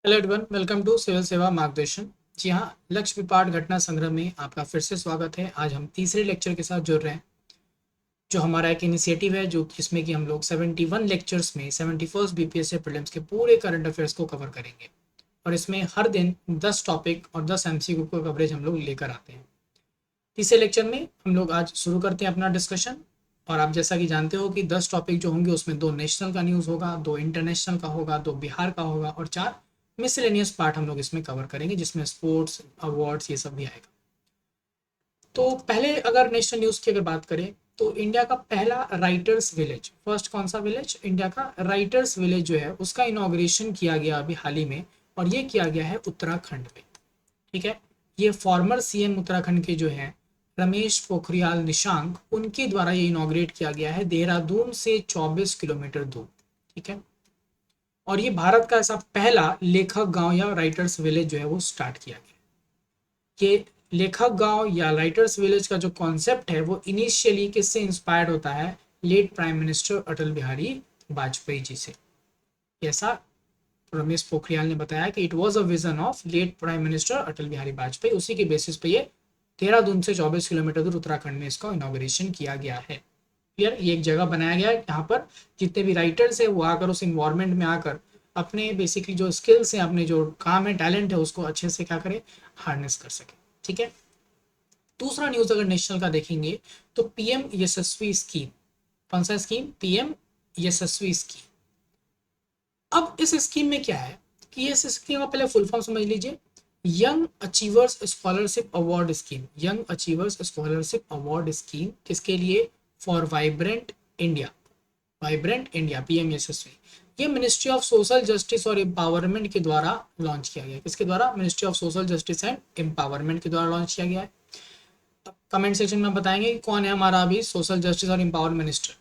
Hello everyone, welcome to civil Seva Margdarshan. जी हाँ, लक्ष्य विपाट घटना संग्रह में आपका फिर से स्वागत है। आज हम तीसरे लेक्चर के साथ जुड़ रहे हैं, जो हमारा एक इनिशिएटिव है, जो जिसमें कि हम लोग 71 लेक्चर्स में 71st बीपीएससी प्रीलिम्स के पूरे करंट अफेयर्स को कवर करेंगे। और इसमें हर दिन 10 टॉपिक और 10 एमसीक्यू को कवरेज हम लोग लेकर आते हैं। तीसरे लेक्चर में हम लोग आज शुरू करते हैं अपना डिस्कशन। और आप जैसा कि जानते हो कि 10 टॉपिक जो होंगे उसमें 2 नेशनल का न्यूज़ होगा, 2 इंटरनेशनल का होगा, 2 बिहार का होगा और 4 मिसलेनियस पार्ट हम लोग इसमें कवर करेंगे, जिसमें स्पोर्ट्स अवार्ड्स ये सब भी आएगा। तो पहले अगर नेशनल न्यूज़ की अगर बात करें तो इंडिया का पहला राइटर्स विलेज, फर्स्ट कौन सा विलेज, इंडिया का राइटर्स विलेज जो है उसका इनॉग्रेशन किया गया अभी हाल ही में, और ये किया गया है उत्तराखंड में। ठीक है, ये फॉर्मर सीएम उत्तराखंड के जो है रमेश पोखरियाल निशांक, उनके द्वारा ये इनॉग्रेट किया गया है देहरादून से 24 किलोमीटर दूर। ठीक है, और ये भारत का ऐसा पहला लेखक गांव या राइटर्स विलेज जो है वो स्टार्ट किया गया। ये लेखक गांव या राइटर्स विलेज का जो कॉन्सेप्ट है वो इनिशियली किससे इंस्पायर्ड होता है, late prime minister Atal Bihari Vajpayee ji से। ऐसा रमेश पोखरियाल ने बताया कि it was a vision of late prime minister Atal Bihari Vajpayee. उसी के बेसिस पे ये देहरादून से 24 किलोमीटर दूर उत्तराखंड में इसका इनॉग्रेशन किया गया है। क्लियर, ये एक जगह बनाया गया है यहाँ पर जितने भी राइटर्स है वो आकर उस इन्वायरमेंट में आकर अपने बेसिकली जो स्किल्स हैं, अपने जो काम है, टैलेंट है, उसको अच्छे से क्या करें, हार्नेस कर सके। ठीक है, दूसरा न्यूज अगर नेशनल का देखेंगे तो पीएम यशस्वी स्कीम। कौन सा स्कीम, पीएम यशस्वी स्कीम। अब इस स्कीम में क्या है कि इस स्कीम का पहले फुल फॉर्म समझ लीजिए। Young achievers scholarship award scheme, young achievers scholarship award scheme किसके लिए, for vibrant India, vibrant India PM Yashasvi. ये मिनिस्ट्री ऑफ सोशल जस्टिस और एम्पावरमेंट के द्वारा लॉन्च किया गया। किसके द्वारा, ministry of social justice and empowerment के द्वारा लॉन्च किया गया है। कमेंट सेक्शन में बताएंगे कि कौन है हमारा अभी सोशल जस्टिस और एम्पावर मिनिस्टर।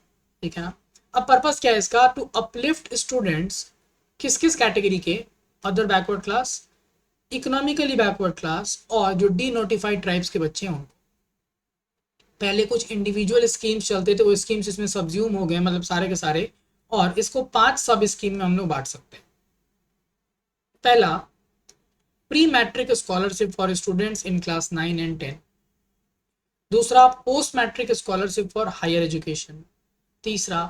ठीक है ना। अब पर्पस क्या है इसका, टू अपलिफ्ट स्टूडेंट्स, किस किस कैटेगरी के, other backward class, economically backward class और जो डी नोटिफाइड ट्राइब्स के बच्चे हों। पहले कुछ इंडिविजुअल स्कीम्स चलते थे, वो स्कीम्स इसमें सब्ज्यूम हो गए, मतलब सारे के सारे, और इसको 5 सब स्कीम में हम लोग बांट सकते हैं। पहला, pre matric scholarship for students in class 9 and 10। दूसरा, post matric scholarship for higher education. तीसरा,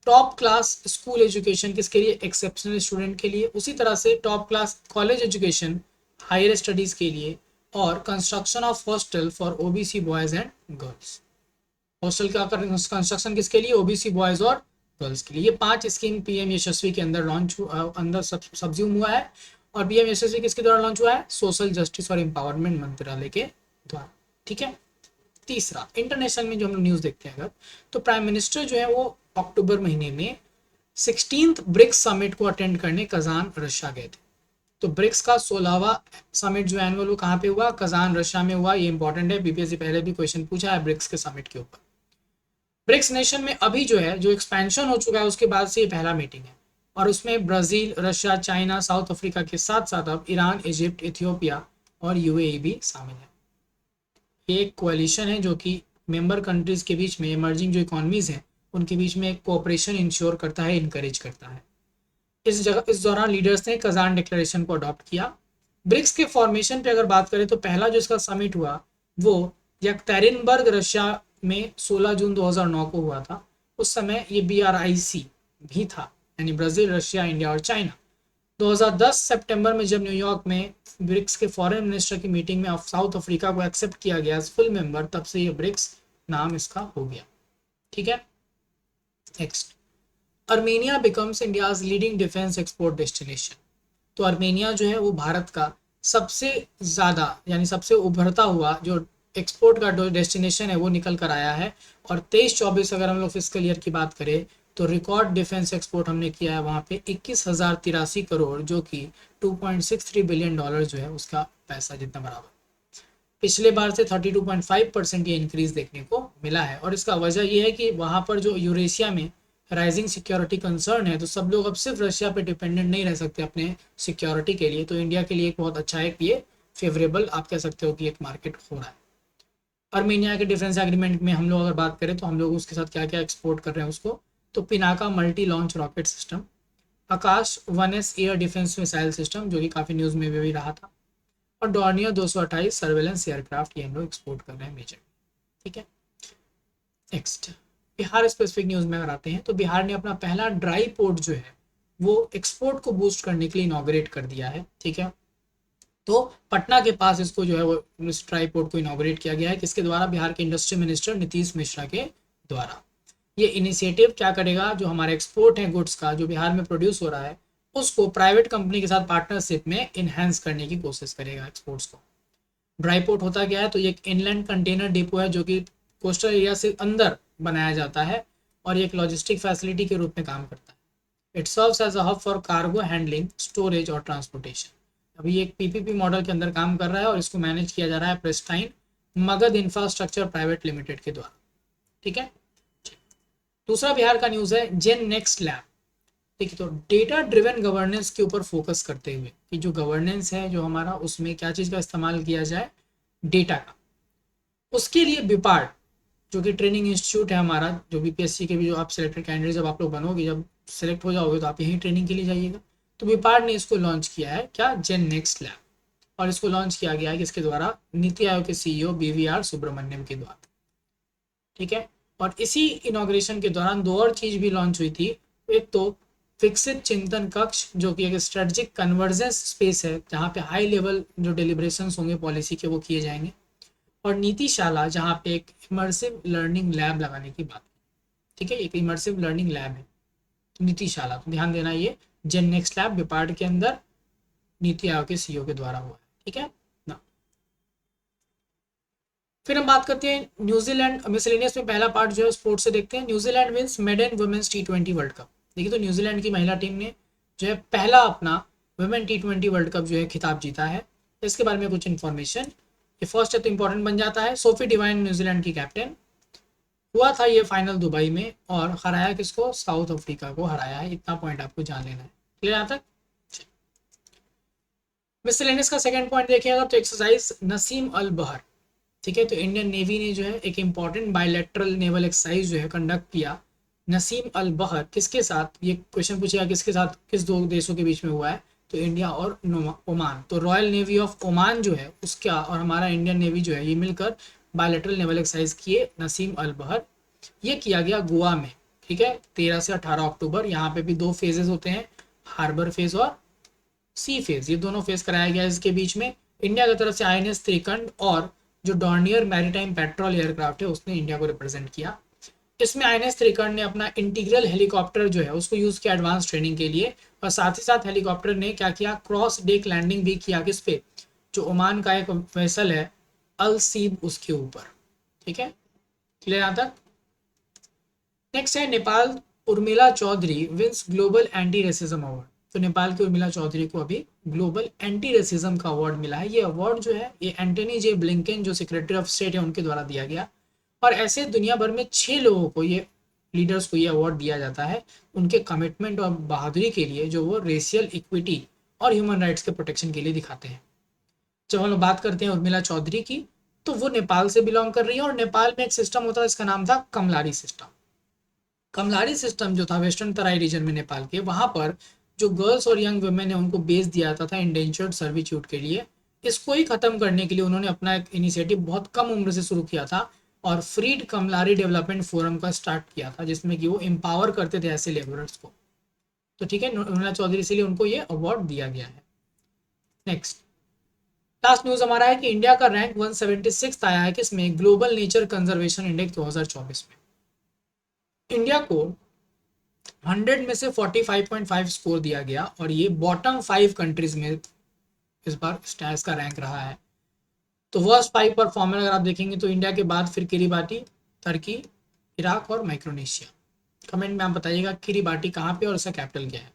टॉप क्लास स्कूल एजुकेशन, किसके लिए, एक्सेप्शनल स्टूडेंट के लिए। उसी तरह से top class college education higher studies के लिए। और construction of hostel for OBC boys and girls. Hostel का कंस्ट्रक्शन किसके लिए, ओबीसी बॉयज और गर्ल्स के लिए। ये 5 स्कीम पीएम यशस्वी के अंदर लॉन्च अंदर सब्ज्यूम हुआ है। और पीएम यशस्वी किसके द्वारा लॉन्च हुआ है, सोशल जस्टिस और एम्पावरमेंट मंत्रालय के द्वारा। ठीक है, तीसरा, इंटरनेशनल में जो हम लोग न्यूज़ देखते हैं अगर, तो प्राइम मिनिस्टर जो है वो अक्टूबर महीने में 16th ब्रिक्स समिट को अटेंड करने कजान रशिया गए थे। तो ब्रिक्स का 16वां समिट जो एनुअल वो कहाँ पे हुआ, कजान रशिया में हुआ। ये इंपॉर्टेंट है, बीपीएससी पहले भी क्वेश्चन पूछा है ब्रिक्स के समिट के ऊपर। ब्रिक्स नेशन में अभी जो है, जो एक्सपेंशन हो चुका है उसके बाद से ये पहला मीटिंग है। और उसमें Brazil, Russia, China, south Africa के साथ साथ अब ईरान, इजिप्ट, इथियोपिया और यूएई भी शामिल है। ये एक कोalition है जो कि मेंबर कंट्रीज के बीच में, इमर्जिंग जो इकोनॉमीज हैं उनके बीच में एक कोऑपरेशन इंश्योर करता है, इनकरेज करता है। इस दौरान लीडर्स ने कजान डिक्लेरेशन को अडॉप्ट किया। ब्रिक्स के फॉर्मेशन पे अगर बात करें तो पहला जो इसका समिट हुआ वो यकतेरिनबर्ग रशिया में 16 जून 2009 को हुआ था। उस समय ये BRIC भी था, यानी ब्राज़ील, रशिया, इंडिया और चाइना। 2010 सितंबर में जब न्यूयॉर्क में ब्रिक्स के फॉरेन मिनिस्टर की मीटिंग में साउथ अफ्रीका को एक्सेप्ट किया गया एज फुल मेंबर, तब से ये ब्रिक्स नाम इसका हो गया। ठीक है, next, Armenia becomes India's leading defence export destination. तो अर्मेनिया जो है वो भारत का सबसे ज़्यादा यानी सबसे उभरता हुआ जो एक्सपोर्ट का डेस्टिनेशन है वो निकल कर आया है। और 23-24 अगर हम लोग फिस्कल ईयर की बात करें तो रिकॉर्ड डिफेंस एक्सपोर्ट हमने किया है वहाँ पे 21,083 करोड़, जो कि 2.63 बिलियन डॉलर जो है उसका पैसा जितना बराबर। पिछले बार से 32.5% ये इंक्रीज देखने को मिला है। और इसका वजह ये है कि वहाँ पर जो यूरेशिया में राइजिंग सिक्योरिटी कंसर्न है, तो सब लोग अब सिर्फ रशिया पे डिपेंडेंट नहीं रह सकते अपने सिक्योरिटी के लिए। तो इंडिया के लिए एक बहुत अच्छा एक ये फेवरेबल आप कह सकते हो कि एक मार्केट हो रहा है। अर्मेनिया के डिफेंस एग्रीमेंट में हम लोग अगर बात करें तो हम लोग उसके साथ क्या क्या एक्सपोर्ट कर रहे हैं उसको, तो Pinaka multi launch rocket system, Akash 1S air defence missile system, जो कि काफ़ी न्यूज़ में भी रहा था, और डॉर्नियर 228 सर्वेलेंस एयरक्राफ्ट, ये हम लोग एक्सपोर्ट कर रहे हैं मेजर। ठीक है, नेक्स्ट बिहार स्पेसिफिक न्यूज़ में अगर आते हैं तो बिहार ने अपना पहला ड्राई पोर्ट जो है वो एक्सपोर्ट को बूस्ट करने के लिए इनॉग्रेट कर दिया है। ठीक है, तो पटना के पास इसको जो है वो इस ड्राई पोर्ट को इनॉग्रेट किया गया है, किसके द्वारा? बिहार के इंडस्ट्री मिनिस्टर नीतीश मिश्रा के द्वारा। ये इनिशिएटिव क्या करेगा? जो हमारे एक्सपोर्ट है गुड्स का, जो बिहार में प्रोड्यूस हो रहा है, उसको प्राइवेट कंपनी के साथ पार्टनरशिप में इनहेंस करने की कोशिश करेगा एक्सपोर्ट्स को। ड्राई पोर्ट होता क्या है? तो ये एक इनलैंड कंटेनर डिपो है जो कि कोस्टल एरिया से अंदर बनाया जाता है और ये एक लॉजिस्टिक फैसिलिटी के रूप में काम करता है। It serves as a hub for cargo handling, storage और ट्रांसपोर्टेशन। अभी ये एक पीपीपी मॉडल के अंदर काम कर रहा है और इसको मैनेज किया जा रहा है प्रेस्टाइन मगध इंफ्रास्ट्रक्चर प्राइवेट लिमिटेड के द्वारा। ठीक है, दूसरा बिहार का न्यूज़ है जेन नेक्स्ट लैब। देखिए, तो डेटा ड्रिवन गवर्नेंस के ऊपर फोकस करते हुए कि जो गवर्नेंस है जो हमारा, उसमें क्या चीज़ का इस्तेमाल किया जाए? डेटा का। उसके लिए बिपार्ड, जो कि ट्रेनिंग इंस्टीट्यूट है हमारा, जो बीपीएससी के भी जो आप सिलेक्टेड कैंडिडेट जब आप लोग बनोगे, जब सेलेक्ट हो जाओगे तो आप यहीं ट्रेनिंग के लिए जाइएगा। तो बिपार्ड ने इसको लॉन्च किया है, क्या? Gen next lab. और इसको लॉन्च किया गया है किसके द्वारा? नीति आयोग के सीईओ बीवीआर सुब्रमण्यम के द्वारा। ठीक है, और इसी इनॉग्रेशन के दौरान दो और चीज भी लॉन्च हुई थी। एक तो विकसित चिंतन कक्ष, जो कि एक स्ट्रेटजिक कन्वर्जेंस स्पेस है जहाँ पे हाई लेवल जो डिलिब्रेशंस होंगे पॉलिसी के वो किए जाएंगे, और नीतिशाला, जहाँ पे एक इमर्सिव लर्निंग लैब लगाने की बात। ठीक है, एक इमर्सिव लर्निंग लैब है नीतिशाला, तो ध्यान देना, ये जेन नेक्स्ट लैब बिपार्ड के अंदर नीति आयोग के सीईओ के द्वारा हुआ है। ठीक है ना। फिर हम बात करते हैं न्यूजीलैंड मिसलेनियस में, पहला पार्ट जो है स्पोर्ट्स से देखते हैं। न्यूजीलैंड विंस मेडन वुमेन्स टी20 वर्ल्ड कप। देखिए, तो न्यूजीलैंड की महिला टीम ने जो है पहला अपना वुमेन टी20 वर्ल्ड कप जो है खिताब जीता है। इसके बारे में कुछ इन्फॉर्मेशन, ये फर्स्ट है तो इंपॉर्टेंट बन जाता है। सोफी डिवाइन न्यूजीलैंड की कैप्टन। हुआ था ये फाइनल दुबई में और हराया किसको? साउथ अफ्रीका को हराया है। इतना पॉइंट आपको जान लेना है। क्लियर यहाँ तक? मिसलेनियस का सेकंड पॉइंट देखिएगा तो एक्सरसाइज नसीम अल बहर। ठीक है, तो इंडियन नेवी ने जो है एक इंपॉर्टेंट बायलैटरल नेवल एक्सरसाइज जो है कंडक्ट किया नसीम अल बहर। किसके साथ? ये क्वेश्चन पूछेगा किसके साथ, किस दो देशों के बीच में हुआ है? तो इंडिया और ओमान। तो रॉयल नेवी ऑफ ओमान जो है उसका और हमारा इंडियन नेवी जो है ये मिलकर बायलैटरल नेवल एक्सरसाइज किए नसीम अल बहर। ये किया गया गोवा में। ठीक है, 13 से 18 अक्टूबर। यहाँ पे भी दो फेजेस होते हैं, हार्बर फेज और सी फेज, ये दोनों फेज कराया गया इसके बीच में। इंडिया की तरफ से आईएनएस त्रिकंड और जो डॉर्नियर मैरीटाइम पेट्रोल एयरक्राफ्ट है उसने इंडिया को रिप्रेजेंट किया। इसमें आईएनएस त्रिकंड ने अपना इंटीग्रल हेलीकॉप्टर जो है उसको यूज किया एडवांस ट्रेनिंग के लिए, और साथ ही साथ हेलीकॉप्टर ने क्या किया? क्रॉस डेक लैंडिंग भी किया। किस पे? जो ओमान का एक वेसल है अल सीब, उसके ऊपर। ठीक है, क्लियर यहाँ तक? नेक्स्ट है Nepal, Urmila Chaudhary wins global anti racism award. तो नेपाल की उर्मिला चौधरी को अभी ग्लोबल एंटी रेसिज्म का अवार्ड मिला है। ये अवार्ड जो है ये एंटनी जे ब्लिंकन, जो सेक्रेटरी ऑफ स्टेट है, उनके द्वारा दिया गया। और ऐसे दुनिया भर में 6 लोगों को, ये लीडर्स को ये अवार्ड दिया जाता है उनके कमिटमेंट और बहादुरी के लिए, जो वो रेशियल इक्विटी और ह्यूमन राइट्स के प्रोटेक्शन के लिए दिखाते हैं। जब हम लोग बात करते हैं उर्मिला चौधरी की, तो वो नेपाल से बिलोंग कर रही है और नेपाल में एक सिस्टम होता है, इसका नाम था कमलारी सिस्टम। कमलारी सिस्टम जो था वेस्टर्न तराई रीजन में नेपाल के, वहां पर जो गर्ल्स और यंग वुमेन है उनको बेच दिया जाता था इंडेंचर्ड सर्विट्यूड के लिए। इसको ही खत्म करने के लिए उन्होंने अपना एक इनिशिएटिव बहुत कम उम्र से शुरू किया था और फ्रीड कमलारी डेवलपमेंट फोरम का स्टार्ट किया था, जिसमें कि वो एम्पावर करते थे ऐसे लेबरर्स को। तो ठीक है, उर्मिला चौधरी, इसीलिए उनको ये अवार्ड दिया गया है। नेक्स्ट लास्ट न्यूज हमारा है कि इंडिया का रैंक 176 आया है किसमें? ग्लोबल नेचर कंजर्वेशन इंडेक्स 2024 में। इंडिया को 100 में से 45.5 स्कोर दिया गया और ये बॉटम 5 कंट्रीज में इस बार स्टैस का रैंक रहा है। तो वर्स्ट 5 परफॉर्मर अगर आप देखेंगे तो इंडिया के बाद फिर किरीबाटी, तुर्की, इराक और माइक्रोनेशिया। कमेंट में आप बताइएगा किरीबाटी कहाँ पे और इसका कैपिटल क्या है।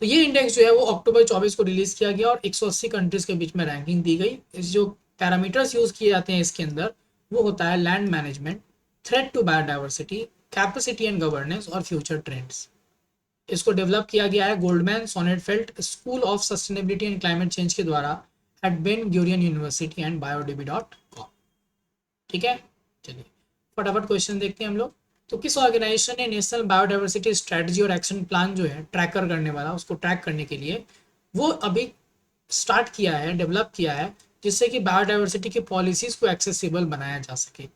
तो ये इंडेक्स जो है वो अक्टूबर 24 को रिलीज किया गया और 180 कंट्रीज के बीच में रैंकिंग दी गई। इस जो पैरामीटर्स यूज किए जाते हैं इसके अंदर वो होता है land management, threat to biodiversity, capacity and governance और फ्यूचर ट्रेंड्स। इसको डेवलप किया गया है Goldman Sonnenfeld school of sustainability and climate change के द्वारा at Ben Gurion university and biodb.com। ठीक है, चलिए फटाफट क्वेश्चन देखते हैं हम लोग। तो किस ऑर्गेनाइजेशन ने नेशनल बायोडाइवर्सिटी स्ट्रेटजी और एक्शन प्लान जो है ट्रैकर करने वाला, उसको ट्रैक करने के लिए वो अभी स्टार्ट किया है, डेवलप किया है, जिससे कि बायोडाइवर्सिटी की पॉलिसीज को एक्सेसिबल बनाया जा सके।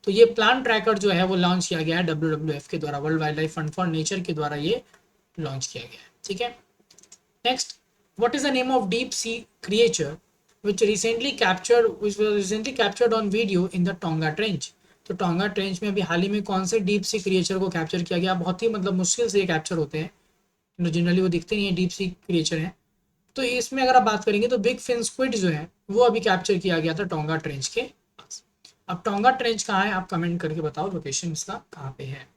तो ये प्लान ट्रैकर जो है वो लॉन्च किया गया है WWF के द्वारा, world wild life fund for nature के द्वारा ये लॉन्च किया गया है। ठीक है, next, what is the name of deep sea creature which was recently captured on video in the Tonga Trench। तो टोंगा ट्रेंच में अभी हाल ही में कौन से डीप सी क्रिएचर को कैप्चर किया गया? बहुत ही मतलब मुश्किल से ये कैप्चर होते हैं, जनरली वो दिखते नहीं है, डीप सी क्रिएचर हैं। तो इसमें अगर आप बात करेंगे तो बिग फिन स्क्विड जो है वो अभी कैप्चर किया गया था टोंगा ट्रेंच के पास। अब टोंगा ट्रेंच कहाँ है, आप कमेंट करके बताओ लोकेशन इसका कहाँ पे है।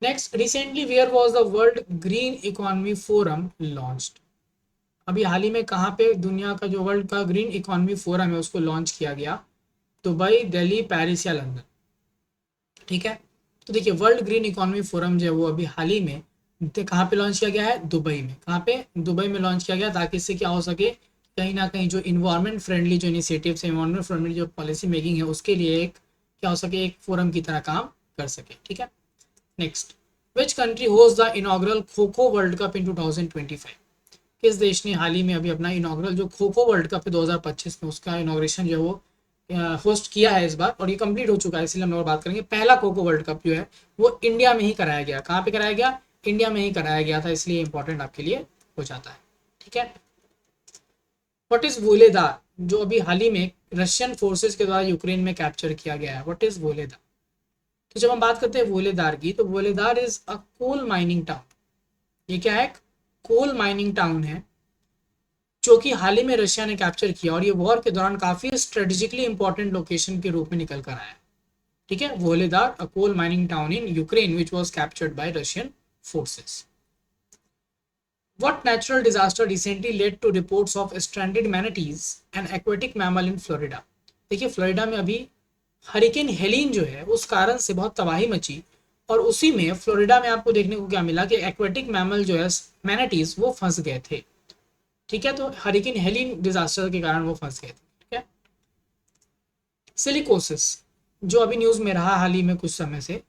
Next, recently where was the world green economy forum launched. अभी हाल ही में कहाँ पे दुनिया का जो वर्ल्ड का ग्रीन इकोनॉमी फोरम है उसको लॉन्च किया गया? दुबई, दिल्ली, पेरिस या लंदन। ठीक है, तो देखिए वर्ल्ड ग्रीन इकोनॉमी फोरम जो है वो अभी हाल ही में कहाँ पे लॉन्च किया गया है? दुबई में। कहाँ पे? दुबई में लॉन्च किया गया, ताकि इससे क्या हो सके, कहीं ना कहीं जो इन्वायरमेंट फ्रेंडली जो इनिशिएटिव्स है, इन्वायरमेंट फ्रेंडली जो पॉलिसी मेकिंग है, उसके लिए एक क्या हो सके, एक फोरम की तरह काम कर सके। ठीक है, next, which country host the inaugural kho kho world cup इन 2025। किस देश ने हाल ही में अभी अपना इनॉग्रल जो खो खो वर्ल्ड कप है 2025 में, उसका इनॉग्रेशन जो है वो होस्ट किया है इस बार, और ये कंप्लीट हो चुका है, इसलिए हम लोग बात करेंगे। पहला खो खो वर्ल्ड कप जो है वो इंडिया में ही कराया गया। कहाँ पे कराया गया? इंडिया में ही कराया गया था, इसलिए इंपॉर्टेंट आपके लिए हो जाता है। ठीक है, व्हाट इज वोलेदार, जो अभी हाल ही में रशियन फोर्सेस के द्वारा यूक्रेन में कैप्चर किया गया है? What is Vuhledar? तो जब हम बात करते हैं वोलेदार की, तो Vuhledar is a coal mining town. ये क्या है? कोल माइनिंग टाउन है, जो कि हाल ही में रशिया ने कैप्चर किया, और ये वॉर के दौरान काफी स्ट्रेटेजिकली इंपॉर्टेंट लोकेशन के रूप में निकल कर आया। ठीक है, Vuhledar, a coal mining town in Ukraine which was captured by Russian forces. What natural disaster recently led to reports of stranded manatees and aquatic mammal in Florida? देखिए Florida में अभी हरिकेन हेलिन जो है उस कारण से बहुत तबाही मची, और उसी में फ्लोरिडा में आपको देखने को क्या मिला कि एक्वेटिक मैमल जो है मैनाटीज वो फंस गए थे। ठीक है, तो हरिकेन हेलिन डिजास्टर के कारण वो फंस गए थे। ठीक है, सिलिकोसिस जो अभी न्यूज में रहा हाल ही में कुछ समय से,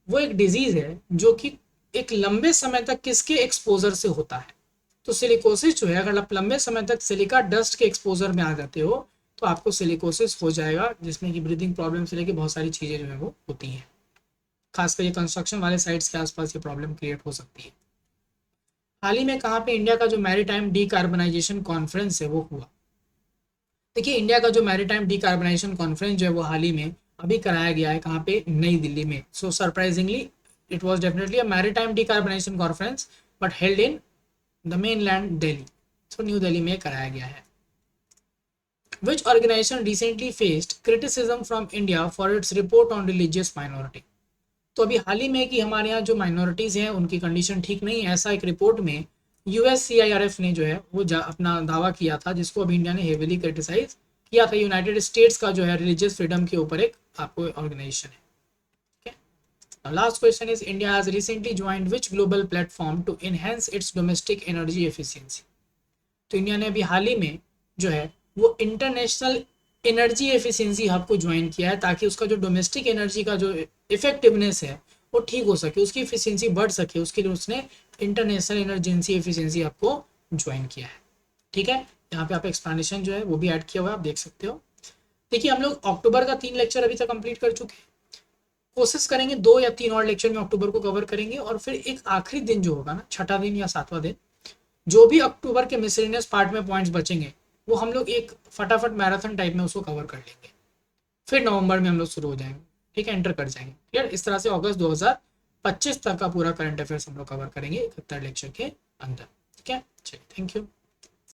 वो एक डिजीज है जो कि एक लंबे समय तक किसके एक्सपोजर से होता है? तो सिलिकोसिस जो है, अगर आप लंबे समय तक सिलिका डस्ट के एक्सपोजर में आ जाते हो तो आपको सिलिकोसिस हो जाएगा, जिसमें कि ब्रीदिंग प्रॉब्लम से लेके बहुत सारी चीजें जो है वो होती हैं। खासकर ये कंस्ट्रक्शन वाले साइट्स के आसपास ये प्रॉब्लम क्रिएट हो सकती है। हाल ही में कहाँ पे इंडिया का जो मैरीटाइम डीकार्बनाइजेशन कॉन्फ्रेंस है वो हुआ? देखिए इंडिया का जो मैरीटाइम डीकार्बनाइजेशन कॉन्फ्रेंस जो है वो हाल ही में अभी कराया गया है। कहाँ पे? नई दिल्ली में। So surprisingly it was definitely a maritime decarbonisation conference, but held in the mainland Delhi. So new Delhi में कराया गया है। Which organization recently faced criticism from India for its report on religious minority? तो अभी हाल ही में कि हमारे यहाँ जो माइनॉरिटीज हैं उनकी कंडीशन ठीक नहीं है, ऐसा एक रिपोर्ट में USCIRF ने जो है वो अपना दावा किया था, जिसको अभी इंडिया ने हेविली क्रिटिसाइज किया था। यूनाइटेड स्टेट्स का जो है रिलीजियस फ्रीडम के ऊपर एक आपको ऑर्गेनाइजेशन है। ठीक है, last question is, India has recently joined which global platform to enhance its domestic energy efficiency? तो इंडिया ने अभी हाल ही में जो है वो इंटरनेशनल एनर्जी एफिशिएंसी हब को ज्वाइन किया है, ताकि उसका जो डोमेस्टिक एनर्जी का जो इफेक्टिवनेस है वो ठीक हो सके, उसकी एफिशिएंसी बढ़ सके, उसके लिए उसने इंटरनेशनल एनर्जेंसी एफिशिएंसी हब को ज्वाइन किया है। ठीक है, यहाँ पे आप एक्सप्लेनेशन जो है वो भी ऐड किया हुआ है, आप देख सकते हो। देखिए हम लोग अक्टूबर का 3 लेक्चर अभी तक कंप्लीट कर चुके हैं। कोशिश करेंगे 2 या 3 और लेक्चर में अक्टूबर को कवर करेंगे, और फिर एक आखिरी दिन जो होगा ना, छठा दिन या 7वां दिन, जो भी अक्टूबर के मिसलेनियस पार्ट में पॉइंट्स बचेंगे वो हम लोग एक फटाफट मैराथन टाइप में उसको कवर कर लेंगे। फिर नवंबर में हम लोग शुरू हो जाएंगे। ठीक है, एंटर कर जाएंगे। क्लियर? इस तरह से अगस्त 2025 तक का पूरा करंट अफेयर्स हम लोग कवर करेंगे 71 लेक्चर के अंदर। ठीक है, चलिए, थैंक यू।